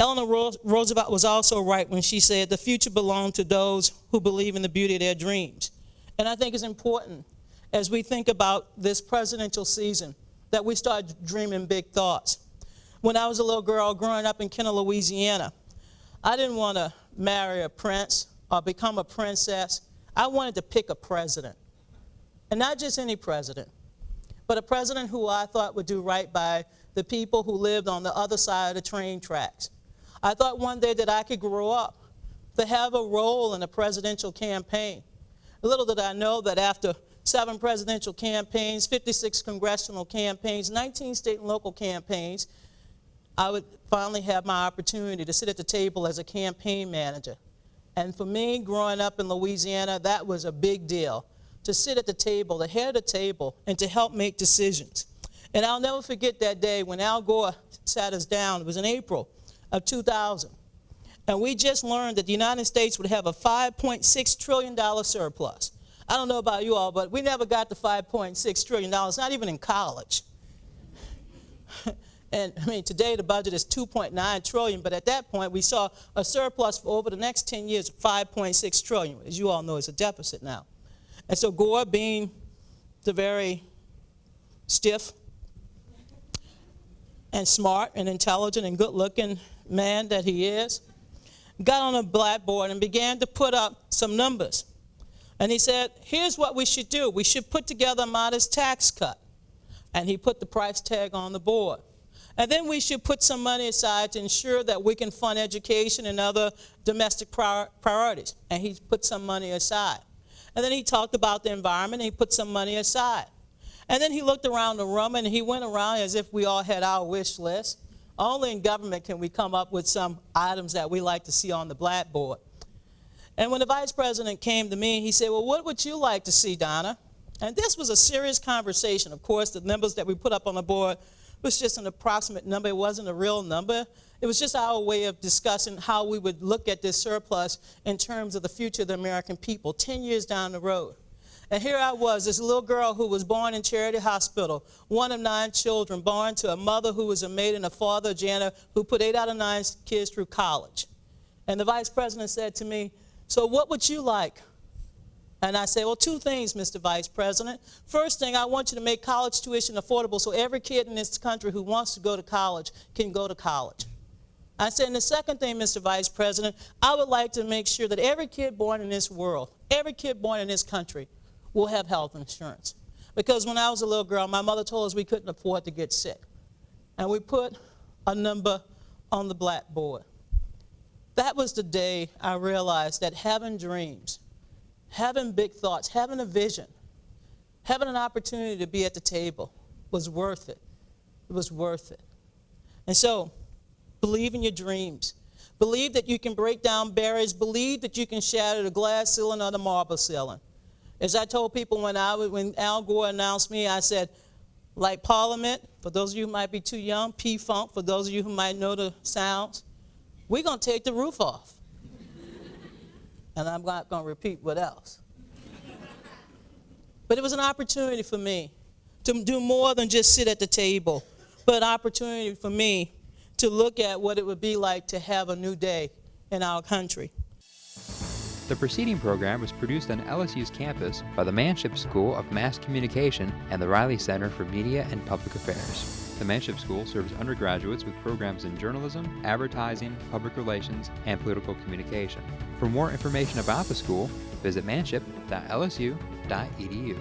Eleanor Roosevelt was also right when she said the future belongs to those who believe in the beauty of their dreams. And I think it's important as we think about this presidential season that we start dreaming big thoughts. When I was a little girl growing up in Kenner, Louisiana, I didn't want to marry a prince or become a princess. I wanted to pick a president. And not just any president, but a president who I thought would do right by the people who lived on the other side of the train tracks. I thought one day that I could grow up to have a role in a presidential campaign. Little did I know that after 7 presidential campaigns, 56 congressional campaigns, 19 state and local campaigns, I would finally have my opportunity to sit at the table as a campaign manager. And for me, growing up in Louisiana, that was a big deal, to sit at the table, the head of the table, and to help make decisions. And I'll never forget that day when Al Gore sat us down. It was in April of 2000. And we just learned that the United States would have a $5.6 trillion surplus. I don't know about you all, but we never got the $5.6 trillion, not even in college. And I mean, today the budget is $2.9 trillion, but at that point we saw a surplus for over the next 10 years of $5.6 trillion. As you all know, it's a deficit now. And so Gore, being the very stiff and smart and intelligent and good-looking man that he is, got on a blackboard and began to put up some numbers. And he said, here's what we should do. We should put together a modest tax cut. And he put the price tag on the board. And then we should put some money aside to ensure that we can fund education and other domestic priorities. And he put some money aside. And then he talked about the environment and he put some money aside. And then he looked around the room and he went around as if we all had our wish list. Only in government can we come up with some items that we like to see on the blackboard. And when the vice president came to me, he said, well, what would you like to see, Donna? And this was a serious conversation. Of course, the numbers that we put up on the board was just an approximate number. It wasn't a real number. It was just our way of discussing how we would look at this surplus in terms of the future of the American people 10 years down the road. And here I was, this little girl who was born in Charity Hospital, one of 9 children, born to a mother who was a maid and a father, a janitor, who put 8 out of 9 kids through college. And the vice president said to me, so what would you like? And I said, well, 2 things, Mr. Vice President. First thing, I want you to make college tuition affordable so every kid in this country who wants to go to college can go to college. I said, and the second thing, Mr. Vice President, I would like to make sure that every kid born in this world, every kid born in this country, will have health insurance. Because when I was a little girl, my mother told us we couldn't afford to get sick. And we put a number on the blackboard. That was the day I realized that having dreams, having big thoughts, having a vision, having an opportunity to be at the table was worth it. It was worth it. And so, believe in your dreams. Believe that you can break down barriers. Believe that you can shatter the glass ceiling or the marble ceiling. As I told people when Al Gore announced me, I said, like Parliament, for those of you who might be too young, P-Funk, for those of you who might know the sounds, we're going to take the roof off. And I'm not going to repeat what else. But it was an opportunity for me to do more than just sit at the table, but an opportunity for me to look at what it would be like to have a new day in our country. The preceding program was produced on LSU's campus by the Manship School of Mass Communication and the Riley Center for Media and Public Affairs. The Manship School serves undergraduates with programs in journalism, advertising, public relations, and political communication. For more information about the school, visit manship.lsu.edu.